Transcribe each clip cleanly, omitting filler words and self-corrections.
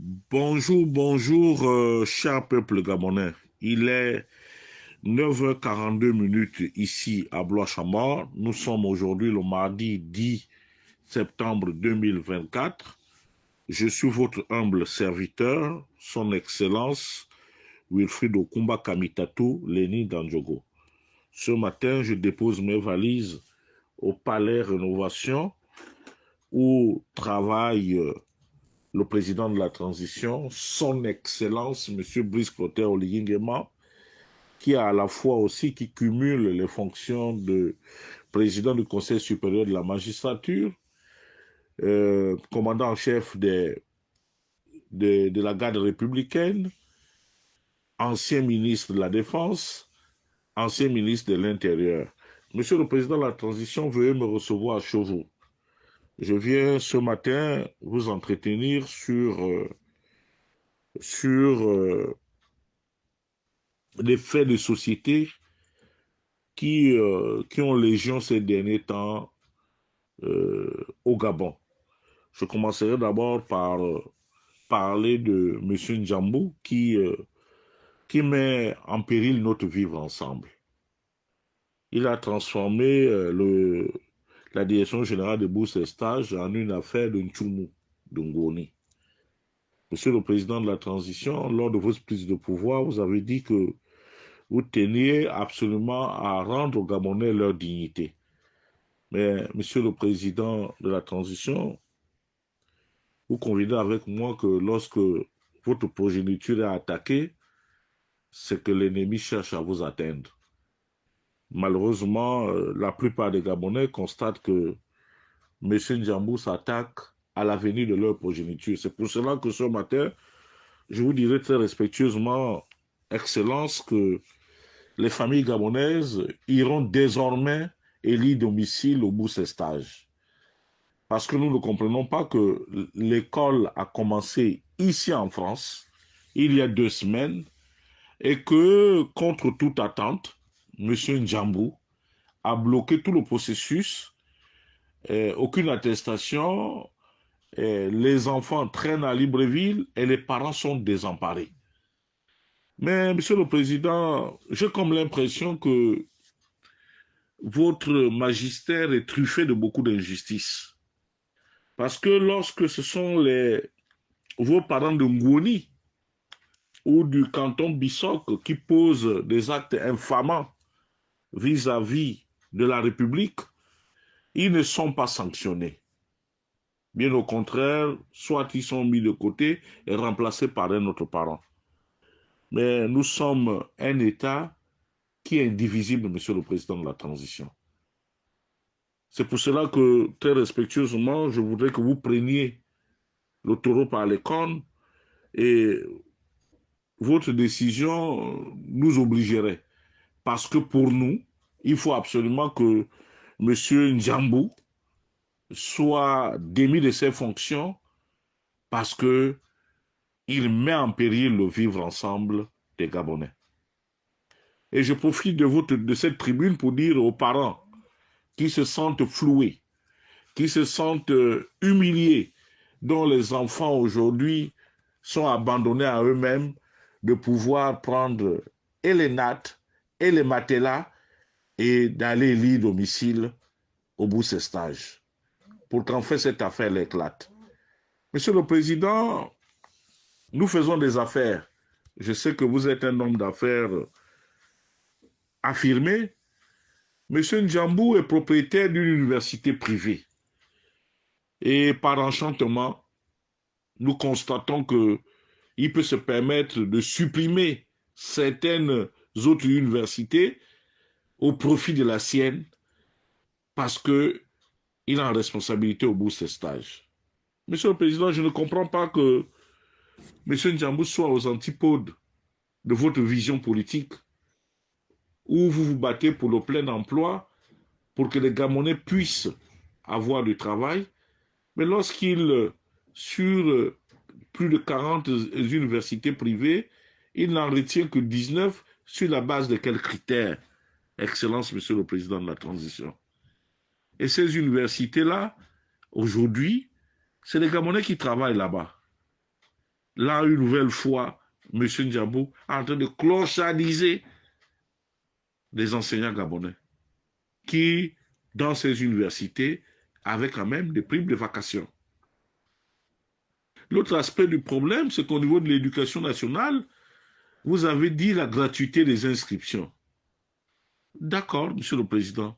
Bonjour, bonjour, cher peuple gabonais. Il est 9h42 minutes ici à Blois-Chamor. Nous sommes aujourd'hui le mardi 10 septembre 2024. Je suis votre humble serviteur, son Excellence Wilfried Okumba Kamitatou, Léni Dandjogo. Ce matin, je dépose mes valises au Palais Rénovation où travaille le président de la transition, son Excellence, M. Brice Clotaire Oligui Nguema, qui a à la fois aussi, qui cumule les fonctions de président du Conseil supérieur de la magistrature, commandant en chef de la garde républicaine, ancien ministre de la Défense, ancien ministre de l'Intérieur. Monsieur le Président de la Transition, veuillez me recevoir à Chauveau. Je viens ce matin vous entretenir sur des faits de société qui ont légion ces derniers temps au Gabon. Je commencerai d'abord par parler de M. Njambou qui met en péril notre vivre ensemble. Il a transformé la direction générale de bourse et stage en une affaire de Ntchoumou, de Ngoni. Monsieur le Président de la Transition, lors de votre prise de pouvoir, vous avez dit que vous teniez absolument à rendre aux Gabonais leur dignité. Mais, Monsieur le Président de la Transition, vous convenez avec moi que lorsque votre progéniture est attaquée, c'est que l'ennemi cherche à vous atteindre. Malheureusement, la plupart des Gabonais constatent que M. Njambou s'attaque à l'avenir de leur progéniture. C'est pour cela que ce matin, je vous dirai très respectueusement, Excellence, que les familles gabonaises iront désormais élire domicile au bout de ces stages. Parce que nous ne comprenons pas que l'école a commencé ici en France, il y a 2 semaines, et que, contre toute attente, M. Njambou a bloqué tout le processus, aucune attestation, les enfants traînent à Libreville et les parents sont désemparés. Mais, Monsieur le Président, j'ai comme l'impression que votre magistère est truffé de beaucoup d'injustices. Parce que lorsque ce sont vos parents de Ngoni ou du canton Bissok qui posent des actes infamants vis-à-vis de la République, ils ne sont pas sanctionnés. Bien au contraire, soit ils sont mis de côté et remplacés par un autre parent. Mais nous sommes un État qui est indivisible, Monsieur le Président de la Transition. C'est pour cela que, très respectueusement, je voudrais que vous preniez le taureau par les cornes et votre décision nous obligerait. Parce que pour nous, il faut absolument que M. Njambou soit démis de ses fonctions parce que il met en péril le vivre ensemble des Gabonais. Et je profite de cette tribune pour dire aux parents qui se sentent floués, qui se sentent humiliés, dont les enfants aujourd'hui sont abandonnés à eux-mêmes, de pouvoir prendre et les nattes et les matelas et d'aller lire domicile au bout de ces stages, pour qu'en fait cette affaire éclate. Monsieur le Président, nous faisons des affaires. Je sais que vous êtes un homme d'affaires affirmé. Monsieur Njambou est propriétaire d'une université privée. Et par enchantement, nous constatons qu'il peut se permettre de supprimer certaines autres universités au profit de la sienne parce qu'il a en responsabilité au bout de ses stages. Monsieur le Président, je ne comprends pas que M. Njambou soit aux antipodes de votre vision politique où vous vous battez pour le plein emploi, pour que les Gabonais puissent avoir du travail, mais lorsqu'il, sur plus de 40 universités privées, il n'en retient que 19 sur la base de quels critères, Excellence, Monsieur le Président de la Transition. Et ces universités-là, aujourd'hui, c'est les Gabonais qui travaillent là-bas. là, une nouvelle fois, M. Ndiabou est en train de clochardiser les enseignants gabonais qui, dans ces universités, avaient quand même des primes de vacation. L'autre aspect du problème, c'est qu'au niveau de l'éducation nationale, vous avez dit la gratuité des inscriptions. D'accord, Monsieur le Président.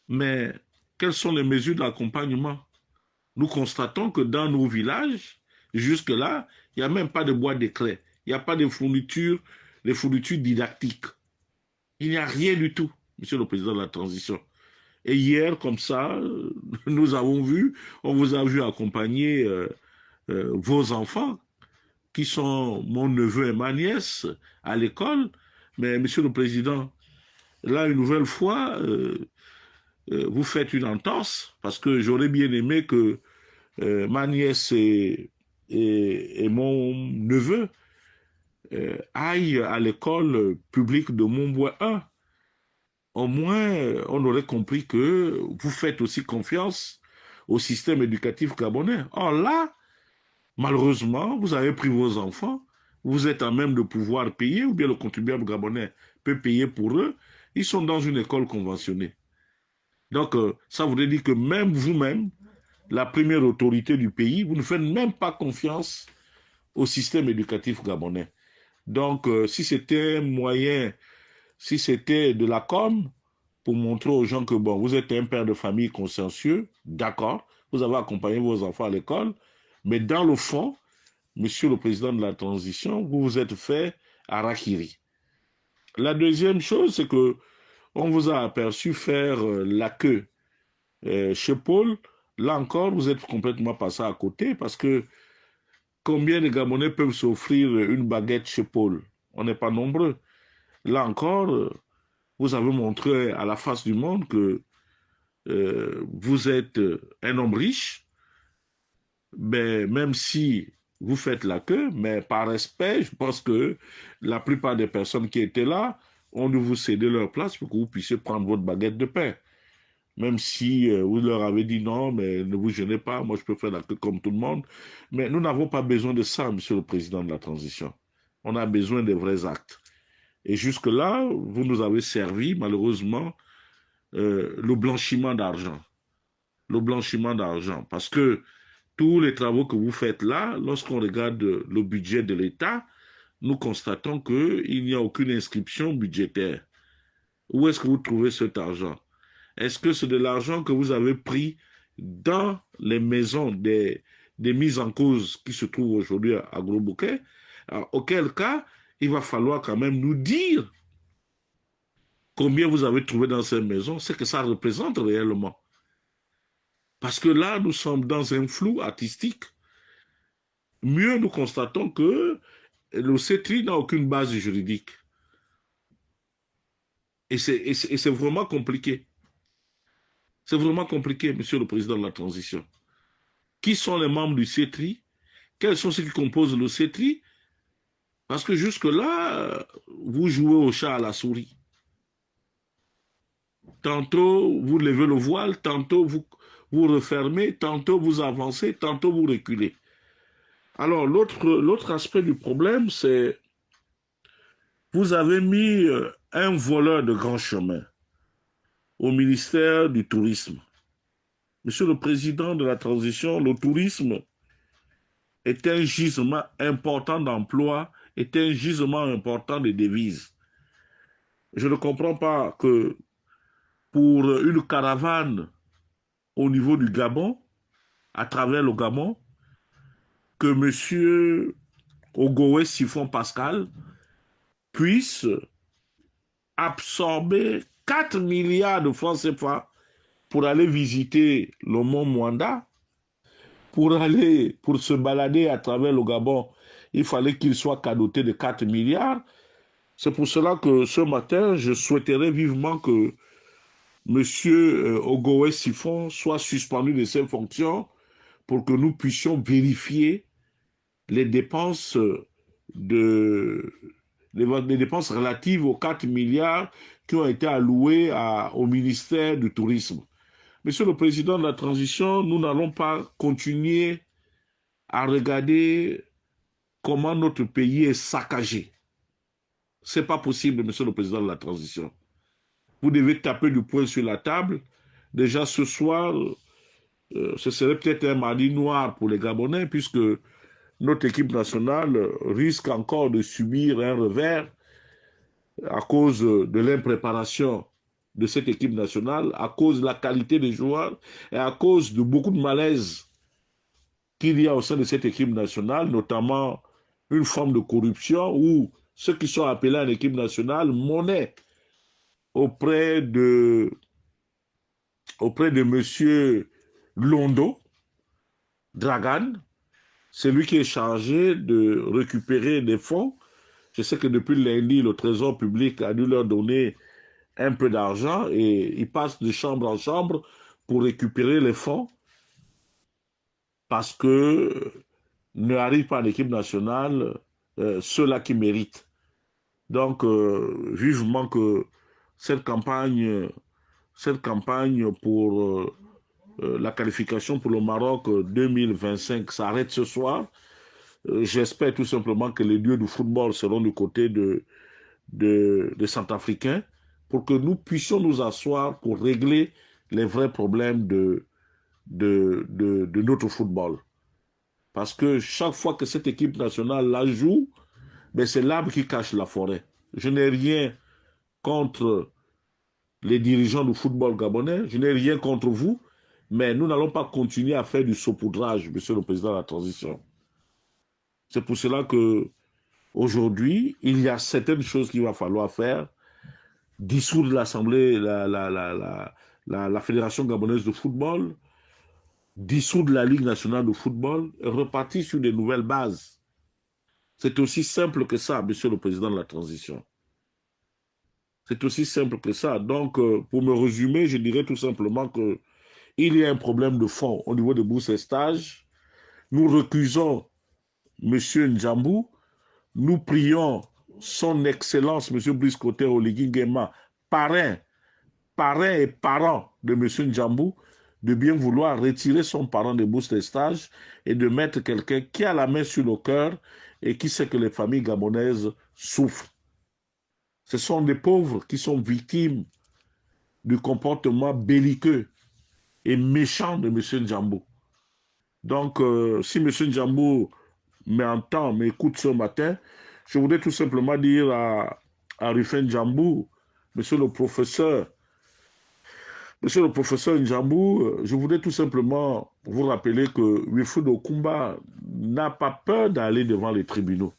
Mais quelles sont les mesures d'accompagnement? Nous constatons que dans nos villages, jusque-là, il n'y a même pas de boîte d'éclair. Il n'y a pas de fournitures, les fournitures didactiques. Il n'y a rien du tout, Monsieur le Président de la Transition. Et hier, comme ça, nous avons vu, on vous a vu accompagner vos enfants, qui sont mon neveu et ma nièce, à l'école. Mais, Monsieur le Président, là, une nouvelle fois, vous faites une entorse, parce que j'aurais bien aimé que ma nièce et mon neveu aillent à l'école publique de Montbois 1. Au moins, on aurait compris que vous faites aussi confiance au système éducatif gabonais. Or là, malheureusement, vous avez pris vos enfants, vous êtes à même de pouvoir payer, ou bien le contribuable gabonais peut payer pour eux, ils sont dans une école conventionnée. Donc, ça voudrait dire que même vous-même, la première autorité du pays, vous ne faites même pas confiance au système éducatif gabonais. Donc, si c'était un moyen, si c'était de la com, pour montrer aux gens que, bon, vous êtes un père de famille consciencieux, d'accord, vous avez accompagné vos enfants à l'école, mais dans le fond, Monsieur le Président de la Transition, vous vous êtes fait harakiri. La deuxième chose, c'est que on vous a aperçu faire la queue chez Paul. Là encore, vous êtes complètement passé à côté parce que combien de Gabonais peuvent s'offrir une baguette chez Paul? On n'est pas nombreux. Là encore, vous avez montré à la face du monde que vous êtes un homme riche, mais même si vous faites la queue, mais par respect, je pense que la plupart des personnes qui étaient là ont dû vous céder leur place pour que vous puissiez prendre votre baguette de pain. Même si vous leur avez dit non, mais ne vous gênez pas, moi je peux faire la queue comme tout le monde. Mais nous n'avons pas besoin de ça, Monsieur le Président de la Transition. On a besoin des vrais actes. Et jusque-là, vous nous avez servi, malheureusement, le blanchiment d'argent. Le blanchiment d'argent. Parce que tous les travaux que vous faites là, lorsqu'on regarde le budget de l'État, nous constatons qu'il n'y a aucune inscription budgétaire. Où est-ce que vous trouvez cet argent? Est-ce que c'est de l'argent que vous avez pris dans les maisons des mises en cause qui se trouvent aujourd'hui à Gros-Bouquet? Auquel cas, il va falloir quand même nous dire combien vous avez trouvé dans ces maisons, ce que ça représente réellement. Parce que là, nous sommes dans un flou artistique. Mieux, nous constatons que le CETRI n'a aucune base juridique. Et c'est vraiment compliqué. C'est vraiment compliqué, Monsieur le Président de la Transition. Qui sont les membres du CETRI? Quels sont ceux qui composent le CETRI? Parce que jusque-là, vous jouez au chat à la souris. Tantôt, vous levez le voile, tantôt, vous refermez, tantôt, vous avancez, tantôt, vous reculez. Alors, l'autre aspect du problème, c'est vous avez mis un voleur de grand chemin au ministère du Tourisme. Monsieur le Président de la Transition, le tourisme est un gisement important d'emploi, est un gisement important de devises. Je ne comprends pas que pour une caravane au niveau du Gabon, à travers le Gabon, que M. Ogowe Siphon Pascal puisse absorber 4 milliards de francs CFA pour aller visiter le mont Mwanda, pour se balader à travers le Gabon, il fallait qu'il soit cadoté de 4 milliards. C'est pour cela que ce matin, je souhaiterais vivement que M. Ogowe Siphon soit suspendu de ses fonctions pour que nous puissions vérifier les dépenses les dépenses relatives aux 4 milliards qui ont été alloués au ministère du Tourisme. Monsieur le Président de la Transition, nous n'allons pas continuer à regarder comment notre pays est saccagé. Ce n'est pas possible, monsieur le président de la transition. Vous devez taper du poing sur la table. Déjà ce soir, ce serait peut-être un mardi noir pour les Gabonais, puisque notre équipe nationale risque encore de subir un revers à cause de l'impréparation de cette équipe nationale, à cause de la qualité des joueurs et à cause de beaucoup de malaise qu'il y a au sein de cette équipe nationale, notamment une forme de corruption où ceux qui sont appelés à l'équipe nationale monnaient auprès de M. Londo Dragan, c'est lui qui est chargé de récupérer des fonds. Je sais que depuis lundi, le Trésor public a dû leur donner un peu d'argent et ils passent de chambre en chambre pour récupérer les fonds parce que ne arrive pas en équipe nationale ceux-là qui méritent. Donc, vivement que cette campagne pour la qualification pour le Maroc 2025 s'arrête ce soir. J'espère tout simplement que les dieux du football seront du côté des Centrafricains pour que nous puissions nous asseoir pour régler les vrais problèmes de notre football. Parce que chaque fois que cette équipe nationale la joue, ben c'est l'arbre qui cache la forêt. Je n'ai rien contre les dirigeants du football gabonais, je n'ai rien contre vous, mais nous n'allons pas continuer à faire du saupoudrage, monsieur le président de la transition. C'est pour cela que aujourd'hui, il y a certaines choses qu'il va falloir faire. Dissoudre l'Assemblée, la Fédération gabonaise de football, dissoudre la Ligue nationale de football et repartir sur des nouvelles bases. C'est aussi simple que ça, monsieur le président de la transition. C'est aussi simple que ça. Donc, pour me résumer, je dirais tout simplement que il y a un problème de fond au niveau des bourses et stages. Nous recusons M. Njambou. Nous prions son Excellence, M. Brice Koté Oligui Nguema, parrain et parent de M. Njambou, de bien vouloir retirer son parent des bourses de stage et de mettre quelqu'un qui a la main sur le cœur et qui sait que les familles gabonaises souffrent. Ce sont des pauvres qui sont victimes du comportement belliqueux et méchant de M. Njambou. Donc, si M. Njambou m'entend, m'écoute ce matin, je voudrais tout simplement dire à Rufin Njambou, monsieur le professeur Njambou, je voudrais tout simplement vous rappeler que Wilfried Okumba n'a pas peur d'aller devant les tribunaux.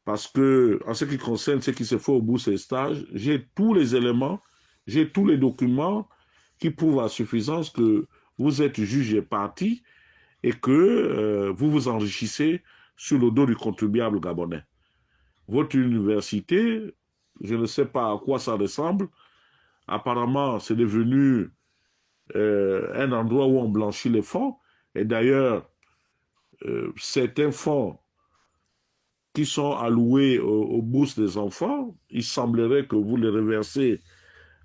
Parce que, en ce qui concerne ce qui se fait au bout de ces stages, j'ai tous les éléments, j'ai tous les documents qui prouvent à suffisance que vous êtes juge et partie et que vous vous enrichissez sur le dos du contribuable gabonais. Votre université, je ne sais pas à quoi ça ressemble. Apparemment, c'est devenu un endroit où on blanchit les fonds. Et d'ailleurs, certains fonds qui sont alloués aux bourses des enfants, il semblerait que vous les reversez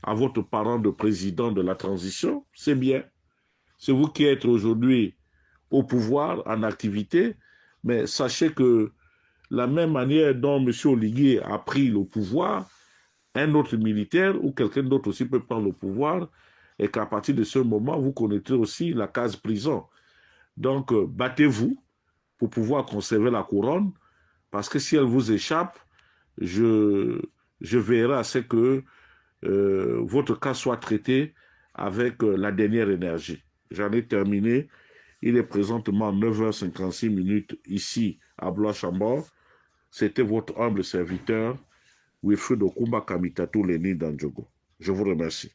à votre parent de président de la transition. C'est bien. C'est vous qui êtes aujourd'hui au pouvoir, en activité, mais sachez que la même manière dont M. Oligui a pris le pouvoir, un autre militaire ou quelqu'un d'autre aussi peut prendre le pouvoir et qu'à partir de ce moment, vous connaîtrez aussi la case prison. Donc, battez-vous pour pouvoir conserver la couronne parce que si elle vous échappe, je veillerai à ce que votre cas soit traité avec la dernière énergie. J'en ai terminé. Il est présentement 9h56 ici à Blois-Chambord. C'était votre humble serviteur, Wilfried Okumba Kamitatou Leni Dandjogo. Je vous remercie.